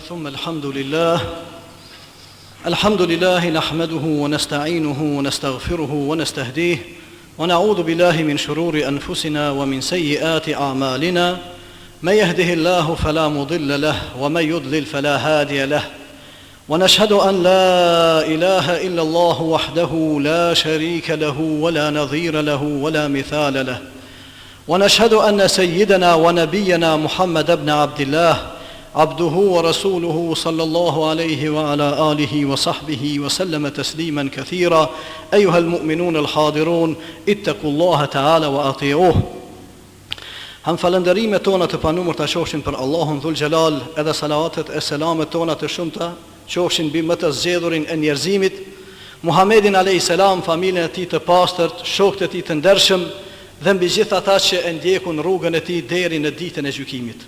ثم الحمد لله الحمد لله نحمده ونستعينه ونستغفره ونستهديه ونعوذ بالله من شرور أنفسنا ومن سيئات أعمالنا من يهده الله فلا مضل له ومن يضلل فلا هادي له ونشهد أن لا إله إلا الله وحده لا شريك له ولا نظير له ولا مثال له ونشهد أن سيدنا ونبينا محمد بن عبد الله عبده ورسوله صلى الله عليه وعلى آله وصحبه وسلم تسليما كثيرا أيها المؤمنون الحاضرون اتقوا الله تعالى وأطيعوه. Ham falënderimet tona të panumër të qofshin për Allahun Dhul Gjelal, edhe salavatet e selamet tona të shumta qofshin mbi më të zgjedhurin e njerëzimit, Muhammedin a.s., familjen e tij të pastërt, shokët e tij të ndershëm dhe mbi gjithë ata që e ndjekun rrugën e tij deri në ditën e gjykimit.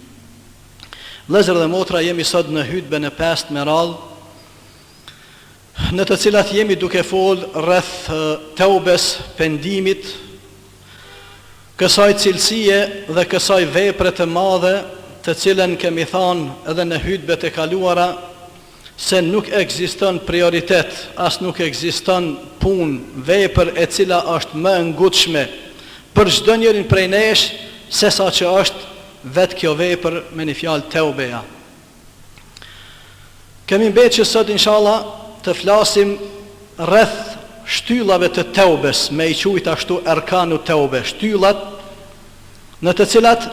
Vëllezër dhe motra, jemi sot në hutbën e 5 me radhë, në të cilat jemi duke folë rreth teubes, pendimit, kësaj cilësie dhe kësaj vepre të madhe, të cilën kemi thënë edhe në hutbet e kaluara, se nuk ekziston prioritet, as nuk ekziston punë, vepër e cila është më e ngutshme për çdo njërin prej nesh, sesa që është vetë kjo vepër me një fjalë teubeja. Kemi mbetë që sot inshallah të flasim rreth shtyllave të teubes, me i quajtur ashtu erkanu teube, shtyllat në të cilat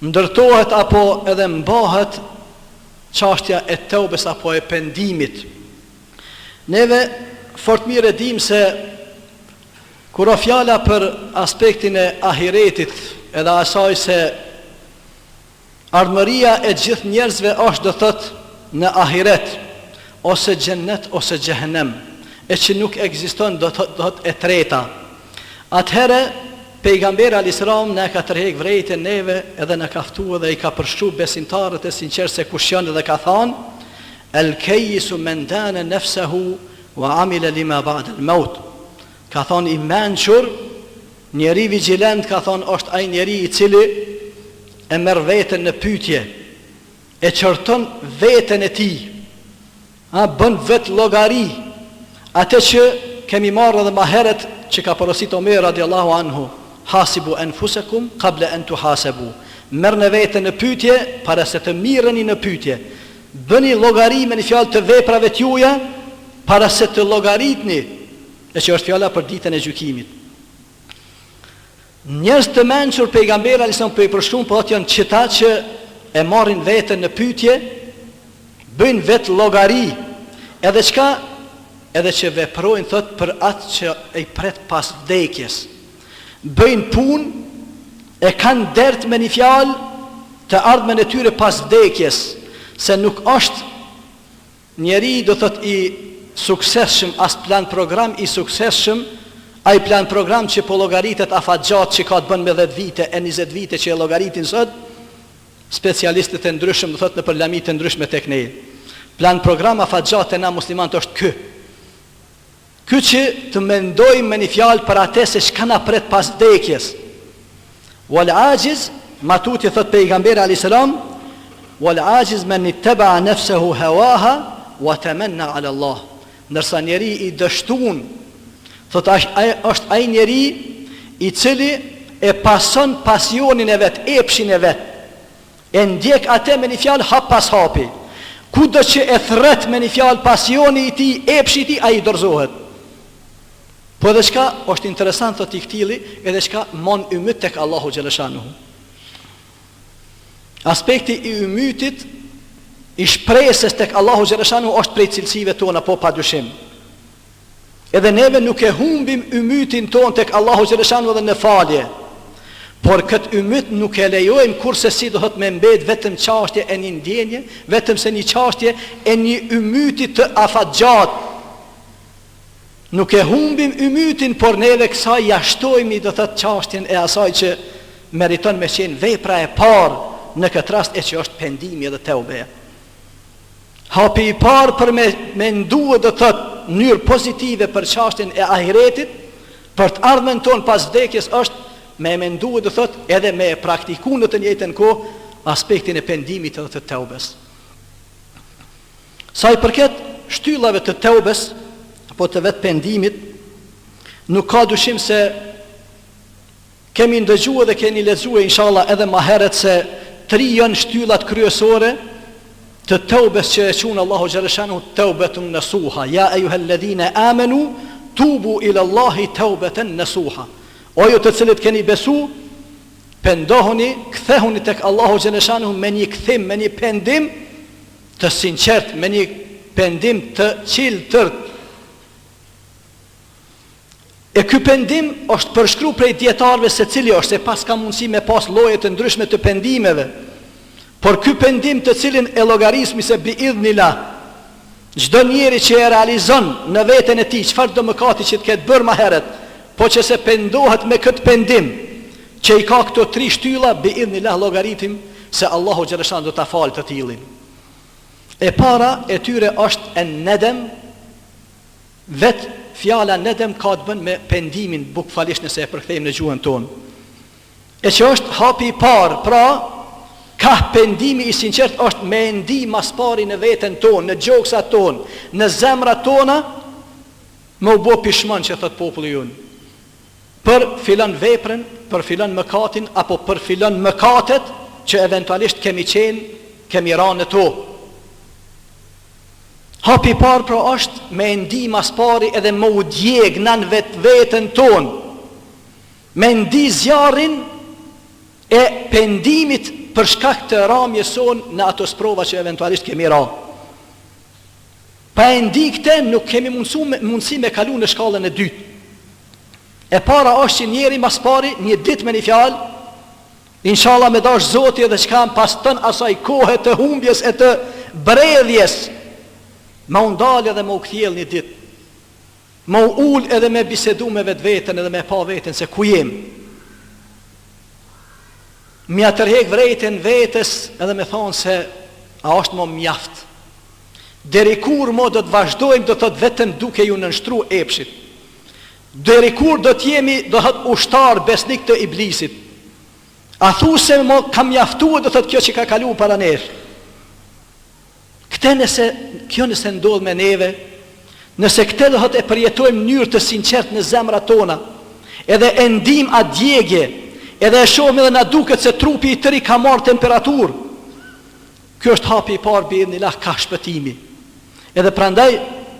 ndërtohet apo edhe mbahet çështja e teubes apo e pendimit. Neve fort mirë e dim se kur o fjala për aspektin e ahiretit, edhe asaj se ardhmëria e gjithë njerëzve është do thot në ahiret, ose xhennet ose xhehenem, e që nuk ekziston do thot e treta. Atëherë pejgamberi alisram ne ka tërheq vrejtën neve edhe na ka ftuar dhe i ka përshkruar besimtarët e sinqertë se kush janë dhe ka thënë el kayyisu man dana nafsuhu wa amila lima ba'da al maut. Ka thënë i mençur, njeri vigjilent, ka thonë, është ai njeri i cili e merr veten në pyetje, e qorton veten e tij, bën vet llogari, atë që kemi marrë edhe më herët që ka porosit Omer radiallahu anhu, hasibu anfusakum qabla an tuhasabu. Merrni veten në pyetje para se të mirreni në pyetje. Bëni llogari me një fjalë të veprave tuaja para se të llogaritni, e që është fjala për ditën e gjykimit. Njerëz të mençur pejgamberi alisam për i përshkruan, po atë janë qëta që e marrin veten në pyetje, bëjnë vetë llogari, edhe çka, edhe që veprojnë thot për atë që e pret pas vdekjes. Bëjnë punë, e kanë dert me një fjalë të ardhmen e tyre pas vdekjes, se nuk është njeri do thot i suksesshëm, as plan program i suksesshëm, ai plan program që po llogaritet afatgjat që ka të bën me 10 vite e 20 vite që e llogaritin sot, specialistët e ndryshëm do thot në përlamit të ndryshme tek ne. Plan program afatgjat e na muslimanët është ky që të mendojmë me një fjalë për atë se çka na pret pas vdekjes. Wal ajiz, matuti thot pejgamberi alayhis salam, wal ajiz man ittaba nafsuhu hawaha wa tamanna ala Allah. Ndërsa njeri i dështuar, thot është ai njeri i cili e pason pasionin e vet, epshin e vet, e ndjek atë me një fjalë hap pas hapi. Kudo që e thret me një fjalë pasioni i tij, epshi i tij, ai dorëzohet. Po edhe çka është interesant thot i ktili, edhe çka mon ymyt tek Allahu xhaleshanuhu. Aspekti i ymytit, i shpresës tek Allahu xhaleshanuhu është prej cilësive tona, po padyshim. Edhe neve nuk e humbim ymytin ton tek Allahu xhaleshanu dhe në falje, por këtë ymyt nuk e lejojmë kurse si do thot me mbet vetëm çështje e një ndjenje, vetëm se një çështje e një ymyti të afatgjat. Nuk e humbim ymytin, por neve kësaj jashtojmë do thot çështjen e asaj që meriton me qenë vepra e parë në këtë rast, e që është pendimi dhe teubeja. Hapi i parë për me nduhet do thot mënyrë pozitive për çështjen e ahiretit, për të ardhmen ton pas vdekjes, është me menduar do thot edhe me praktikuar në të njëjtën kohë aspektin e pendimit edhe të teubes. Sa i përket shtyllave të teubes apo të vetë pendimit, nuk ka dyshim se kemi ndëgjuar dhe keni lexuar inshallah edhe më herët se 3 janë shtyllat kryesore të teubes që e qunë Allahu xhaleshanu teubetun nasuha. Ja ejuhalladhina amanu tubu ila Allahi teubeten nasuha. O ju të cilët keni besu, pendohuni, kthehuni tek Allahu xhaleshanu me një kthim, me një pendim të sinqert, me një pendim të qiltërt. E ky pendim është përshkruar prej dietarëve se cili është, se pas ka mundësi me pas lloje të ndryshme të pendimeve. Por ky pendim të cilin e llogarismi se bi idhnillah, çdo njeri që e realizon në veten e tij çfarë do mëkati që të ketë bërë më herët, po që se pendohet me këtë pendim që i ka këto 3 shtylla, bi idhnillah llogaritim se Allahu xhaleshan do ta falë të tillin. E para e tyre është en nedem. Vetë fjala nedem ka të bën me pendimin, bukfalisht nëse e përkthejmë në gjuhën tonë. E që është hapi i parë, pra ka pendimi i sinqert është me ndi mas pari në veten tonë, në gjoksat tonë, në zemrat tona, me u bo pishman që thot populli jonë. Për filan veprën, për filan mëkatin, apo për filan mëkatet që eventualisht kemi ranë në to. Hapi parë pra është me ndi mas pari edhe me u djeg në vetën tonë, me ndi zjarin e pendimit për shkak të ramjes sonë në ato sprova që eventualisht kemi ra. Pa e ndi këte nuk kemi mundësi me kalu në shkallën e dytë. E para është që njeri mas pari një ditë me një fjalë, inshallah me dash Zoti edhe që kam pas tën asaj kohë të humbjes e të bredhjes, ma undalë edhe ma u këthjel një dit, ma u ullë edhe me bisedu me vetë vetën edhe me pa vetën se ku jem, mja tërhek vrejtën vetës edhe me thonë se a është mo mjaft, deri kur mo do të vazhdojmë, do të të vetëm duke ju nënshtru epshit, deri kur do t'jemi do të ushtar besnik të iblisit, a thu se mo kam mjaftu do të kjo që ka kalu para nesh. Këte kjo nëse ndodh me neve, nëse këte do të e përjetojmë njërë të sinqert në zemra tona, edhe e ndim atë djegje, edhe e shohim edhe na duket se trupi i tëri ka marrë temperaturë, kjo është hapi i parë biidhnillah ka shpëtimi. Edhe prandaj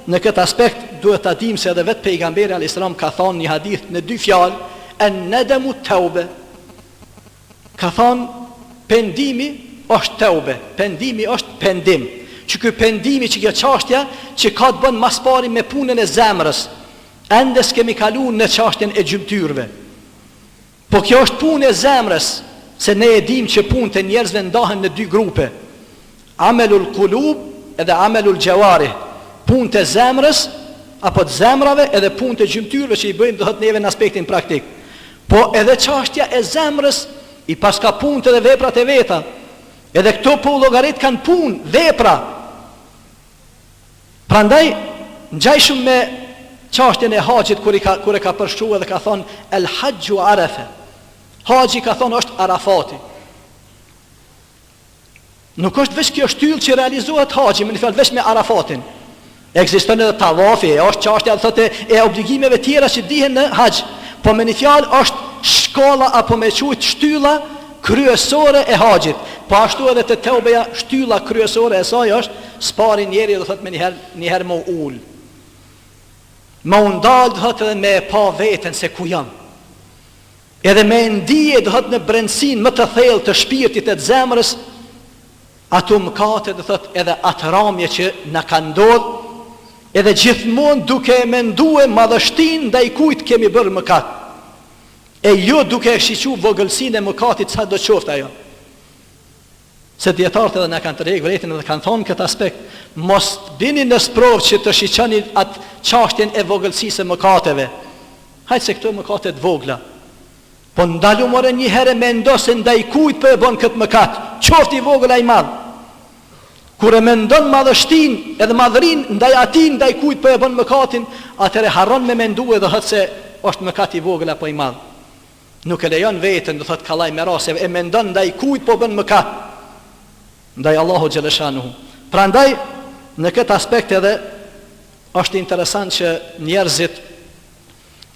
në këtë aspekt duhet ta dim se edhe vetë pejgamberi alayhis salam ka thënë një hadith në 2 fjalë, an-nadamu tawbe. Ka thënë pendimi është tawbe, pendimi është pendim. Që ky pendimi që kjo çështja që ka të bën mas pari me punën e zemrës, ende s'kemi kaluar në çështjen e gjymtyrëve. Po kjo është punë e zemrës, se ne e dim që punët e njerëzve ndahen në 2 grupe. Amelul qulub edhe amelul jawarih. Punët e zemrës apo të zemrave edhe punët e gjymtyrëve që i bëjmë do të neve në aspektin praktik. Po edhe çështja e zemrës i paska punët edhe veprat e veta. Edhe këto po llogarit kanë punë, vepra. Prandaj ngjajshëm me çështjen e haxhit kur e ka përshkruar dhe ka thonë el hajju arafa. Haxhi ka thonë është Arafati. Nuk është veç kjo shtyllë që realizohet haxhi, më në fjalë veç me Arafatin. Ekziston edhe tawafi, është çështja thotë e obligimeve tjera që dihen në haxh. Po me një fjalë është shkolla apo me quajt shtylla kryesore e haxhit. Po ashtu edhe të teubeja shtylla kryesore e saj është spari njeri do thotë me një herë më ul. Më undal do thotë edhe me pa veten se ku jam. Edhe me ndije do thotë në brendësinë më të thellë të shpirtit e të zemrës ato mëkate do thotë edhe atë ramje që na ka ndodhur, edhe gjithmonë duke e menduar madhështinë ndaj kujt kemi bërë mëkat. E jo duke e shiqu vogëlsinë e mëkatit sa do qoftë ajo. Se dietarët edhe na kanë tërhequr vërtetën edhe kanë thonë këtë aspekt, mos bini në sprovë që të shiqani atë çështjen e vogëlsisë së mëkateve. Hajtë se këto mëkate të vogla. Po ndalu more një herë mendo se ndaj kujt po e bën këtë mëkat, qoftë i vogël ai madh. Kur e mendon madhështinë edhe madhërinë ndaj atij ndaj kujt po e bën mëkatin, atëherë harron me menduar edhe se është mëkat i vogël apo i madh. Nuk e lejon veten, do thotë kallaj me rase, e mendon ndaj kujt po bën mëkat. ndaj Allahu xhaleshanuhu. Prandaj në këtë aspekt edhe është interesant që njerëzit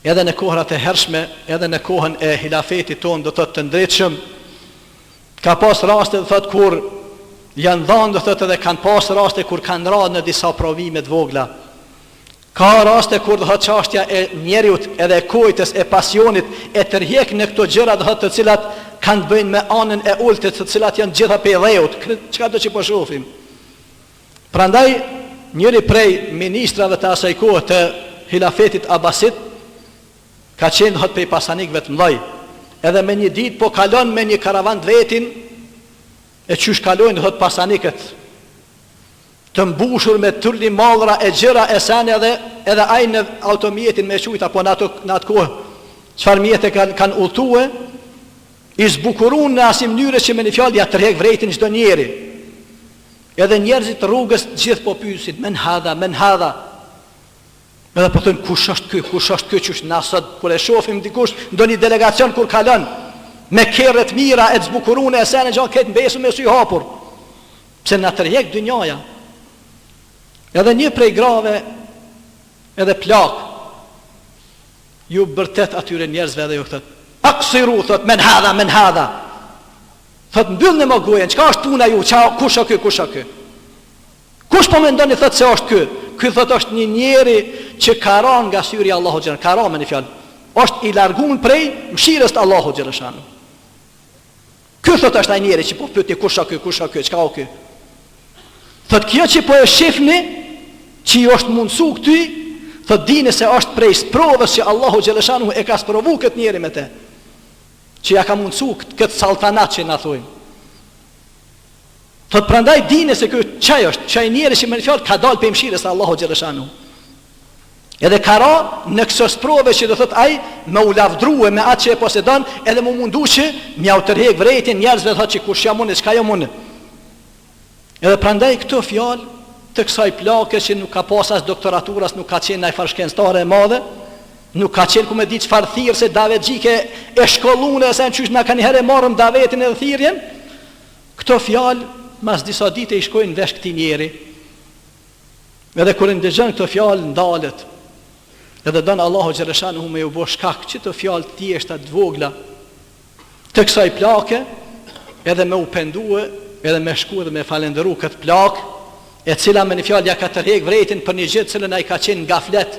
edhe në kohrat e hershme, edhe në kohën e hilafetit tonë, do të ndritshëm, ka pas raste do thot kur janë dhënë, do thot edhe kanë pas raste kur kanë rënë në disa provime të vogla. Ka raste kur do thot çështja e njeriut edhe e kujtës e pasionit e tërheq në këto gjëra do thot të cilat kanë të bëjnë me anën e ultë, të cilat janë gjitha pe dheut. Çka do që po shohim? Prandaj njëri prej ministrave të asaj kohe të hilafetit Abbasit ka qenë hot prej pasanikëve të mëdhej. Edhe me një ditë po kalon me një karavan të vetin, e qysh kalojnë hot pasanikët të mbushur me turli mallra e gjëra e sene edhe ai në automjetin me shujt apo në atë kohë çfarë mjete kanë udhëtue, i zbukurun në asnjë mënyrë që me një fjalë ja tërheq vretin çdo njeri. Edhe njerëzit rrugës gjithë po pyesin men hadha. Edhe po thon kush është ky çush na sot kur e shohim dikush ndonjë delegacion kur kalon me kerre të mira e zbukurune e sene gjatë këtë mbesur me sy hapur. Pse na tërheq dynjaja. Edhe një prej grave edhe plak ju bërtet atyre njerëzve edhe ju thot aksiru, thot men hadha. Thot mbyllni më gojen, çka është puna ju? Kush është ky? Kush po mendoni thot se është ky? Ky thot është një njeri që ka rënë nga syri i Allahut xhaleshanuhu, ka rënë në fjalë. Është i larguar prej mëshirës të Allahut xhaleshanuhu. Ky thot është ai njeri që po pyeti kush është ky, çka është ky? Thot kjo që po e shihni, që ju është mundsu këty, thot dini se është prej sprovës që Allahu xhaleshanuhu e ka sprovu këtë njeri me te. Që ja ka mundsu këtë saltanat që na thojmë. Thot prandaj dini se ky çaj është, çaj njeri që me fjalë ka dalë prej mëshirës së Allahu xhaleshanuhu. Edhe ka ra në këso sprove që do thot ai me u lavdrue me atë që e posedon, edhe mu mundu që mja u tërhek vretin njerëzve thot që kush jam unë, çka jam unë. Edhe prandaj këto fjalë të kësaj plake që nuk ka pas as doktoraturas, nuk ka qenë ai farshkenstare e madhe, nuk ka qenë ku me di çfarë thirrë se Davet Xhike e shkollune se çysh na kanë herë marrëm davetin edhe thirrjen. Këto fjalë mas disa ditë i shkojnë vesh këtij njeri. Edhe kur ndëgjon këto fjalë ndalet. Edhe don Allahu xhaleshanuhu me u bë shkak që të fjalë të thjeshta të vogla të kësaj plake, edhe me u pendue, edhe me shku dhe me falendëru këtë plak, e cila me një fjalë ja ka tërheq vretin për një gjë të cilën ai ka qenë ngaflet.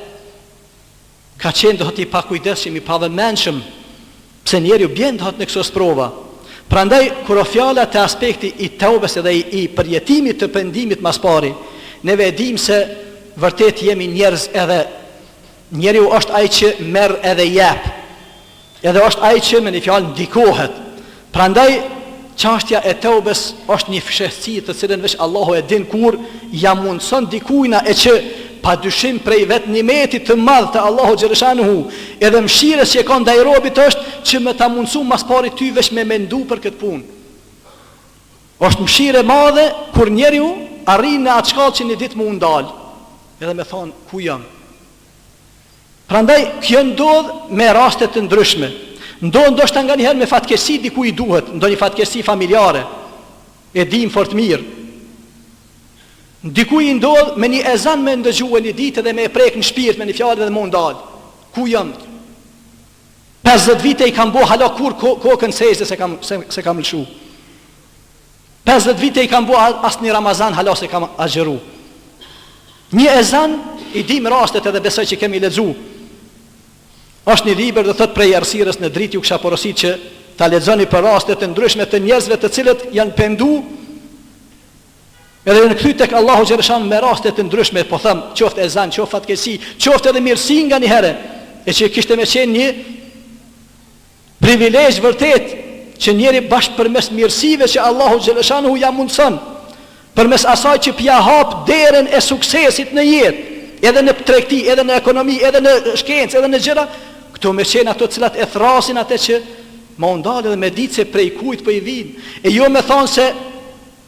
Ka qenë do të i pakujdesshëm, i pavëmendshëm, pse njeriu bjen do në këso sprova. Prandaj kur o fjala të aspekti i teubes edhe i përjetimit të pendimit mas pari, neve e dim se vërtet jemi njerëz edhe njeriu është ai që merr edhe jep. Edhe është ai që me një fjalë ndikohet. Prandaj çështja e teubes është një fshehësi të cilën veç Allahu e din kur ja mundson dikujna e që pa dyshim prej vetë nimetit të madh të Allahu xhaleshanuhu, edhe mëshirës që e ka ndaj robit është që me ta mundsu mas pari ty veç me mendu për këtë punë. Është mëshirë e madhe kur njeriu arrin në atë shkallë që një ditë më ndal, edhe me thonë ku jam. Prandaj kjo ndodh me raste të ndryshme. Ndodh ndoshta nganjëherë me fatkeqësi diku i duhet, ndonjë fatkeqësi familjare. E dim fort mirë. Diku i ndodh me një ezan me ndëgjue një ditë dhe me e prek në shpirt me një fjalë dhe më ndal. Ku jam? 50 vite i kam bo hala kur kokën sejse se kam lëshu. 50 vite i kam bo asë një Ramazan hala se kam agjeru. Një ezan i dim rastet edhe besoj që kemi lexu. Është një libër dhe thot prej errësirës në dritë ju kisha porosit që ta lexoni për rastet të ndryshme të njerëzve të cilët janë pendu edhe në kthy tek Allahu xhaleshan me raste të ndryshme, po them, qoftë ezan, qoftë fatkeqësi, qoftë edhe mirësi nganjëherë, e që kishte me qenë një privilegj vërtet që njeri bashkë përmes mirësive që Allahu xhaleshanuhu ja mundson, përmes asaj që pja hap derën e suksesit në jetë, edhe në tregti, edhe në ekonomi, edhe në shkencë, edhe në gjëra, këto me qenë ato cilat e thrasin atë që ma ndalë dhe me ditë se prej kujt për i vinë, e jo me thonë se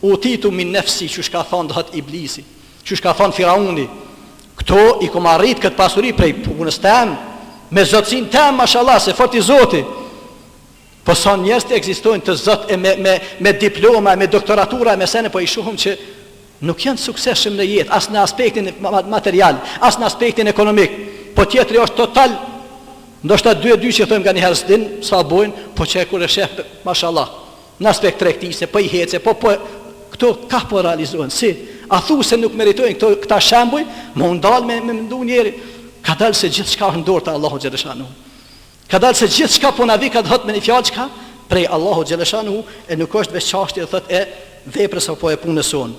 u titu min nefsi, që shka thonë dhët iblisi, që shka thonë Firauni, këto i kom arrit këtë pasuri prej punës tem, me zotësin tem, mashallah, se fort i zoti, Po sa njerëz të ekzistojnë të zot e me diploma, me doktoratura, me sene, po i shohim që nuk janë suksesshëm në jetë, as në aspektin material, as në aspektin ekonomik. Po tjetri është total, ndoshta 2 që thojmë nga një herë s'din sa bojnë, po që e kur e shef, mashallah, në aspekt tregtise, po i hece, po këto ka po realizohen. Si? A thu se nuk meritojnë këta shembuj, më ndal me mendu njeri. Ka dalë se gjithçka është në dorë të Allahu xhaleshanu. Ka dalë se gjithçka po na vi ka dhënë me një fjalë çka prej Allahu xhaleshanu, e nuk është veç çështje thotë e veprës apo e punës sonë.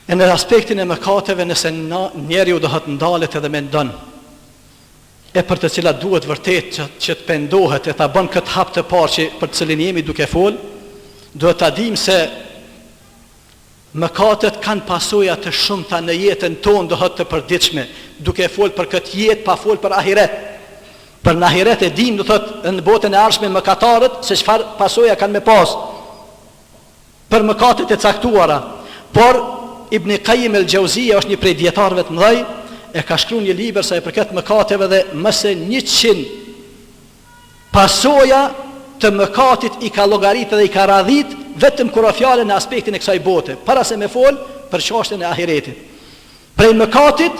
E në aspektin e mëkateve, nëse njeriu do të ndalet edhe mendon e për të cilat duhet vërtet që të pendohet e ta bën këtë hap të parë që për të cilin jemi duke fol, duhet ta dim se mëkatet kanë pasoja të shumta në jetën tonë, do të përditshme, duke fol për këtë jetë pa fol për ahiret. Për në ahiret e dim, do thotë në botën e ardhshme mëkatarët se çfarë pasoja kanë me pas për mëkatet e caktuara. Por Ibn Qayyim el-Jauziyja është një prej dietarëve të mëdhej, e ka shkruar një libër sa i përket mëkateve dhe më se 100 pasoja të mëkatit i ka llogaritë dhe i ka radhit vetëm kur fjalë në aspektin e kësaj bote, para se me fol për çështjen e ahiretit. Prej mëkatit,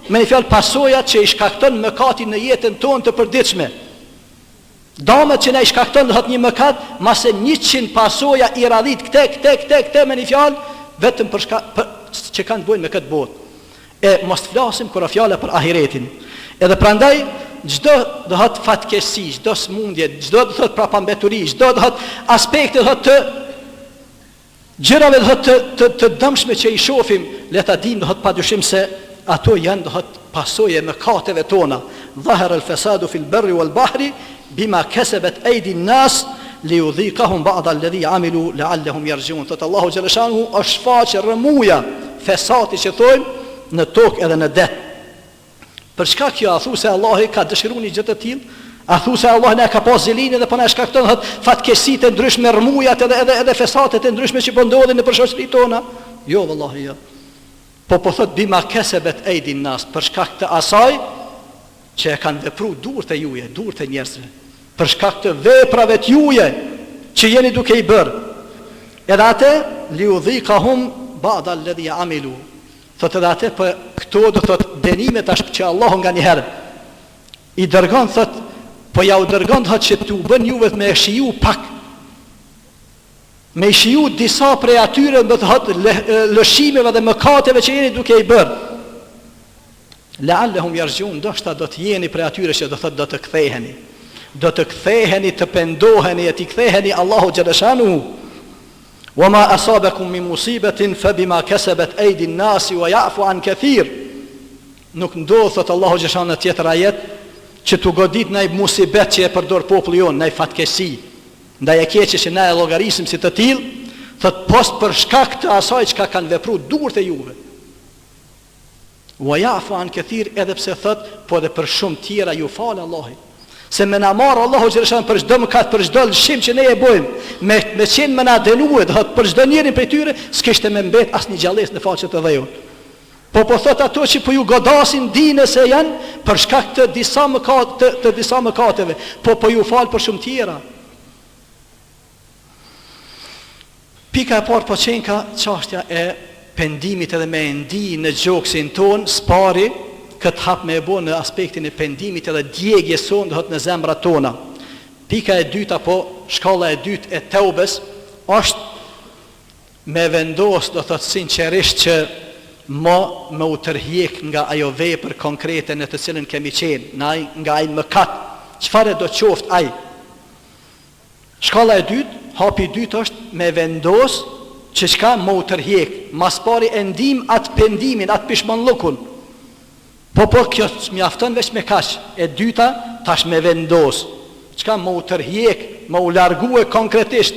me një fjalë pasoja që i shkakton mëkatin në jetën tonë të përditshme. Damat që na i shkakton do të një mëkat, më se 100 pasoja i radhit këte me një fjalë vetëm për që kanë të bëjnë me këtë botë. E mos të flasim kur fjala për ahiretin. Edhe prandaj çdo do të fatkeqësi, çdo smundje, çdo do të thotë prapambeturi, çdo do të thotë aspekte do të gjërave të dëmshme që i shohim, le ta dim do të padyshim se ato janë do të pasojë e mëkateve tona. Dhahara al-fasadu fil barri wal bahri bima kasabat aydi an-nas liudhiqahum ba'd alladhi amilu la'allahum yarji'un. Thot Allahu xhaleshanu është faqe rrëmuja fesati që thojmë në tokë edhe në det. Për çka kjo? A thu se Allahu ka dëshiruar një gjë të tillë? A thu se Allahu na ka pas zelinë dhe po na shkakton fatkeqësitë ndryshme, rrëmujat edhe fesatet e ndryshme që po ndodhin në shoqëritë tona? Jo vallahi jo. Po thot bima kasabat aydin nas, për shkak të asaj që e kanë vepruar durët e juaja, durët e njerëzve. Për shkak të veprave të juaja që jeni duke i bërë. Edhe atë liudhiqahum ba'd alladhi amilu. Thotë edhe atë për këto do thotë dënimet ashtu që Allahu nga një herë i dërgon, thotë po ja u dërgon thotë që t'u bën juve me shiju pak, me shiju disa prej atyre do thotë lëshimeve dhe mëkateve që jeni duke i bërë. La'allahum yarji'un, ndoshta do të jeni prej atyre që do thotë do të ktheheni. Do të ktheheni, të pendoheni e të ktheheni Allahu xhaleshanu. Wa ma asabakum min musibatin fa bima kasabat aydi an-nas wa ya'fu an kathir. Nuk ndodh thot Allahu xhaleshanu në tjetër ajet që tu godit ndaj musibet që e përdor populli jon, ndaj fatkeqësi, ndaj e keqe që na e llogarisim si të tillë, thot post për shkak të asaj çka kanë vepruar durët e juve. Wa ya'fu an kathir, edhe pse thot po edhe për shumë tjera ju fal Allahu. Se me na marë Allahu xhaleshanu për çdo mëkat, për çdo lëshim që ne e bëjmë, me qenë me na dënuar, për çdo njërin prej tyre s'kishte me mbet asnjë gjallësi në faqet e dhëjon. Po thot ato që po ju godasin dinë se janë për shkak të disa mëkate, të disa mëkateve, po ju fal për shumë tjera. Pika e parë po qenka çështja e pendimit edhe me ndi në gjoksin ton, spari këtë hap me e bo në aspektin e pendimit edhe djegje sonë dhe në zemrat tona. Pika e dyta, po shkalla e dytë e teubes është me vendos do thotë sinqerisht që me u tërhiq nga ajo vepër konkrete në të cilën kemi qenë, nga ai mëkat, çfarë do qoftë ai. Shkalla e dytë, hapi i dytë është me vendos që çka me u tërhiq, mas pari e ndim atë pendimin, atë pishmanllukun. Po kjo mjafton veç me kaq. E dyta tash me vendos. Çka më u tërhiq, më u largue konkretisht.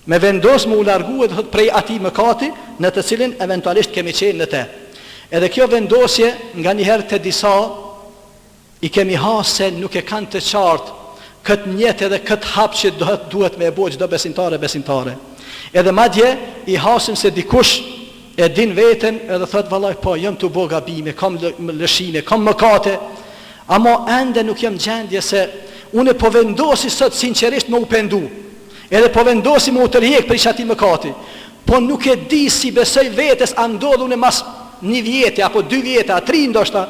Me vendos më u largue do thot prej atij mëkati në të cilin eventualisht kemi qenë në të. Edhe kjo vendosje nganjëherë te disa i kemi hasë se nuk e kanë të qartë këtë njetë edhe këtë hap që duhet me e bo çdo besimtare. Edhe madje i hasim se dikush e din veten edhe thot vallaj po jam të bo gabime, kam lëshime, kam mëkate, ama ende nuk jam gjendje se unë po vendosi sot sinqerisht me u pendu, edhe po vendosi me u tërhiq për çati mëkati, po nuk e di si besoj vetes a ndodh unë mas 1 vjeti apo 2 vjete, a 3 ndoshta,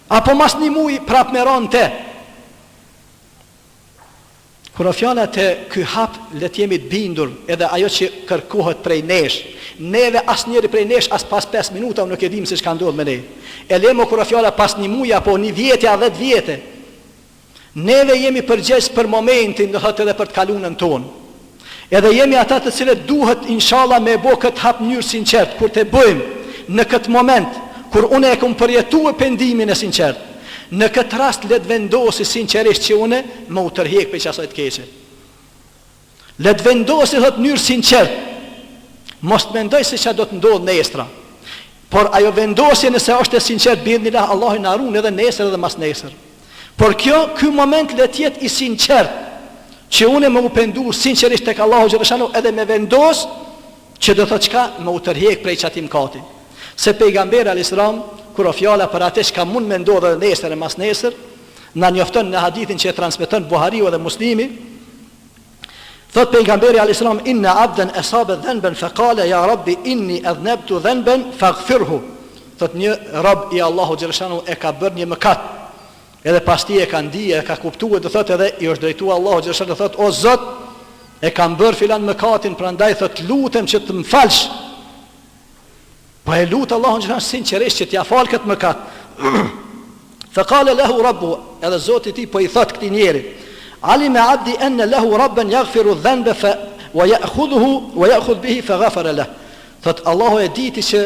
apo mas 1 muaj prap me ronte. Kur fjala te ky hap let jemi të bindur, edhe ajo që kërkohet prej nesh, neve asnjëri prej nesh as pas 5 minuta nuk e dim se çka ndodh me ne. E lemo kur fjala pas 1 muaji apo 1 vjeti a 10 vjete. Neve jemi përgjegjës për momentin, do thotë edhe për të kalunën tonë. Edhe jemi ata të cilët duhet inshallah me bë këtë hap në mënyrë sinqert, kur të bëjmë në këtë moment, kur unë e kam përjetuar pendimin e sinqert. Në këtë rast let vendosi sinqerisht që unë më u tërheq për çasaj të keqe. Let vendosi thot në mënyrë sinqert. Mos mendoj se çfarë do të ndodh nesër. Por ajo vendosje nëse është e sinqert biidhnillah Allahu na ruan edhe nesër edhe mas nesër. Por ky moment let jetë i sinqert, që unë më u pendu sinqerisht tek Allahu xhaleshanu edhe me vendos që do thotë çka më u tërheq prej çati mëkati. Se pejgamberi alayhis salam kur fjala për atë që mund me ndodhë edhe nesër e mas nesër, na njofton në hadithin që e transmeton Buhariu dhe Muslimi, thot pejgamberi alayhis salam inna abdan asaba dhanban faqala ya rabbi inni adhnabtu dhanban faghfirhu. Thot një rob i Allahu xhaleshanu e ka bërë një mëkat, edhe pas ti e ka ndije, e ka kuptuar, do thot edhe i është drejtuar Allahu xhaleshanu, thot o Zot, e kam bërë filan mëkatin, prandaj thot lutem që të më falsh. Po e lutë Allahun që sinqerisht që t'ja falë këtë mëkat. Faqala lahu rabbu, edhe Zoti i tij po i thot këtij njeri, alima abdi anna lahu rabban yaghfiru dhanba wa ya'khudh bihi fa ghafara lahu. Thot Allahu e diti që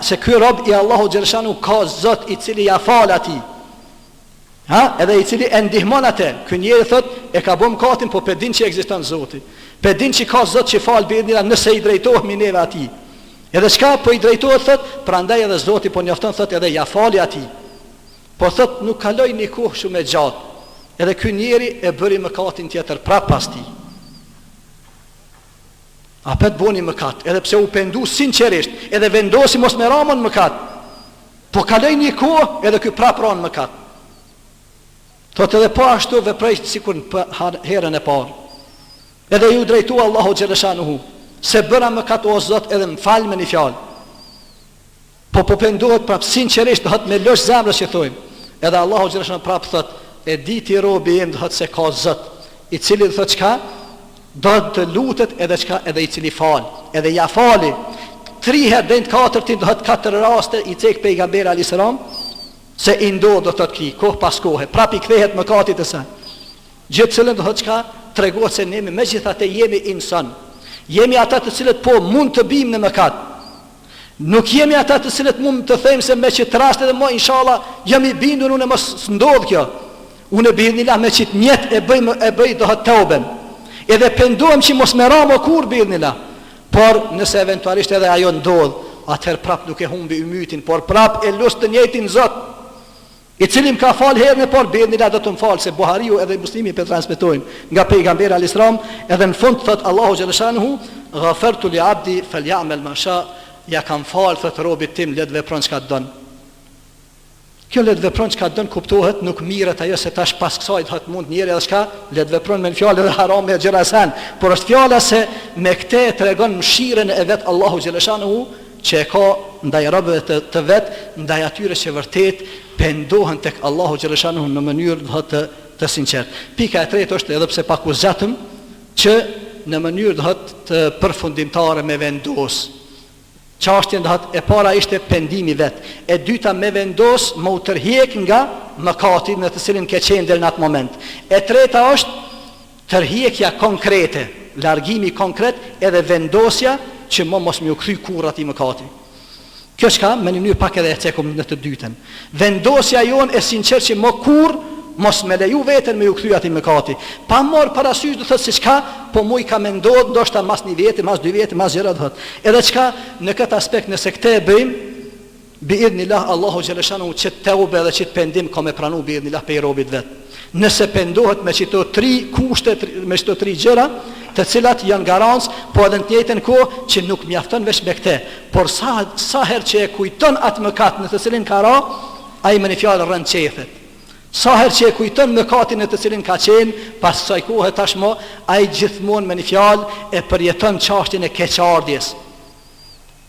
se ky rob i Allahu xhaleshanu ka Zot i cili ja fal atij. Edhe i cili e ndihmon atë. Ky njeri thot e ka bën mëkatin, po pe din që ekziston Zoti. Pe din që ka Zot që fal biidhnillah nëse i drejtohemi neve atij. Edhe çka po i drejtohet thot, prandaj edhe Zoti po njofton thot edhe ja fali atij. Po thot nuk kaloi një kohë shumë e gjatë. Edhe ky njeri e bëri mëkatin tjetër prap pas tij. Apet boni mëkat, edhe pse u pendu sinqerisht, edhe vendosi mos me ramon mëkat. Po kaloi një kohë edhe ky prap ron mëkat. Thot edhe po ashtu veproi sikur në herën e parë. Edhe ju drejtua Allahu xhaleshanuhu, se bëra mëkat o Zot edhe më fal me një fjalë. Po pendohet prap sinqerisht, do me losh zemrës që thojmë. Edhe Allahu xhaleshanu prap thot, e di ti robi im, do se ka Zot, i cili do thot çka? Do të lutet edhe çka, edhe i cili fal, edhe ja fali. 3 herë deri në 4 do të 4 raste i cek pejgamberi alayhis salam se i ndodh do thot ki, kohë pas kohe, prap i kthehet mëkatit të saj. Gjithë cilën do thot çka? Tregohet se ne megjithatë jemi insan. Jemi ata të cilët po mund të bim në mëkat. Nuk jemi ata të cilët mund të them se me çit rast edhe mo inshallah jam i bindur unë mos ndodh kjo. Unë biidhnillah me çit njet e bëj do të tauben. Edhe pendohem që mos më ramo kur biidhnillah. Por nëse eventualisht edhe ajo ndodh, atëherë prap nuk e humbi ymytin, por prap e lus të njëjtin Zot, i cili më ka fal herën e parë biidhnillah do të më fal, se Buhariu edhe Muslimi pe transmetojnë nga pejgamberi alayhis salam, edhe në fund thot Allahu xhaleshanuhu, ghafartu li abdi falyamal ma sha, ja kam fal thot robit tim, le të vepron çka don. Kjo le të vepron çka don kuptohet, nuk mirët ajo se tash pas kësaj thot mund njëri edhe çka, le të vepron me fjalë edhe haram me xherasan, por është fjala se me këtë tregon mëshirën e vet Allahu xhaleshanuhu që e ka ndaj robëve të vet, ndaj atyre që vërtet pendohen tek Allahu xhaleshanuhu në mënyrë të sinqert. Pika e tretë është, edhe pse pak u zgjatëm, që në mënyrë të përfundimtare me vendos. Çështja e para ishte pendimi vet. E dyta me vendos më u tërhiq nga mëkati në të cilin ke qenë deri në atë moment. E treta është tërhiqja konkrete, largimi konkret edhe vendosja që mos më u kry kurrë atij mëkati. Kjo shka me një mënyrë pak edhe e cekum në të dytën. Vendosja jonë e sinqert që më kur mos me leju veten me ju kthy atij mëkati. Pa marr parasysh do thotë se çka, po mu i ka mendohet ndoshta mas 1 vjet, mas 2 vjet, mas gjëra do thotë. Edhe çka në këtë aspekt nëse këtë e bëjmë, biidhnillah Allahu xhaleshanu që teube dhe që pendim ka me pranu biidhnillah pe robit vet. Nëse pendohet me çto 3 kushte, me çto 3 gjëra, të cilat janë garancë, po edhe në të njëjtën kohë që nuk mjafton veç me këtë, por sa herë që e kujton atë mëkat në të cilin ka ra, ai me një fjalë rënd qethet. Sa herë që e kujton mëkatin e të cilin ka qenë, pas kësaj kohe tashmë ai gjithmonë me një fjalë e përjeton çështjen e keqardhjes.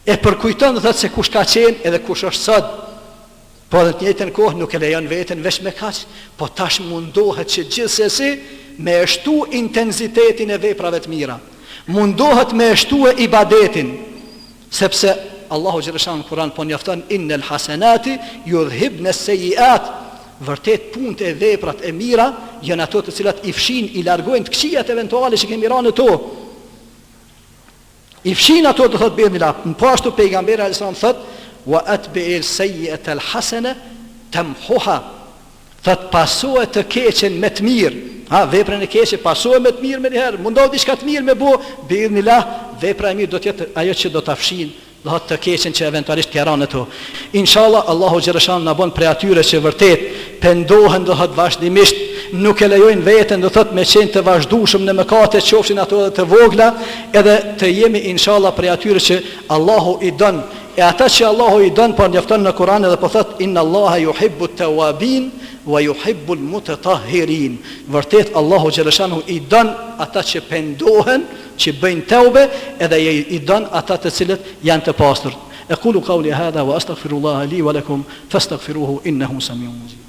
E përkujton dhe thotë se kush ka qenë edhe kush është sot. Po në të njëjtën kohë nuk e lejon veten veç me kaq, po tash mundohet që gjithsesi me shtu intensitetin e veprave të mira. Mundohet me shtu e ibadetin, sepse Allahu xhaleshan në Kur'an po njofton innal hasanati yudhhibna as-sayyi'at. Vërtet punët e veprat e mira janë ato të cilat i fshin, i largojnë të këqijat eventuale që kemi rënë to. I fshin ato, të thotë birnila. Po ashtu pejgamberi alayhis salam thotë wa atbi'il sayyi'ata al-hasana tamhuha. Thot pasohet të keqen me të mirë. Veprën e keqe pasohet me të mirë më një herë. Mundohet diçka të mirë me bu, birnila, vepra e mirë do të jetë ajo që do ta fshin do të keqen që eventualisht ka rënë ato. Inshallah Allahu xhaleshan na bën prej atyre që vërtet pendohen do të vazhdimisht, nuk e lejojnë veten do thot me qenë të vazhdueshëm në mëkate, qofshin ato edhe të vogla, edhe të jemi inshallah prej atyre që Allahu i don. E ata që Allahu i don, po njofton në Kur'an edhe po thot inna Allaha yuhibbu at-tawabin wa yuhibbu al-mutatahhirin. Vërtet Allahu xhaleshanu i don ata që pendohen, që bëjnë teube, edhe i don ata të cilët janë të pastër. Aqulu qawli hadha wa astaghfirullaha li wa lakum fastaghfiruhu innahu samiun mujib.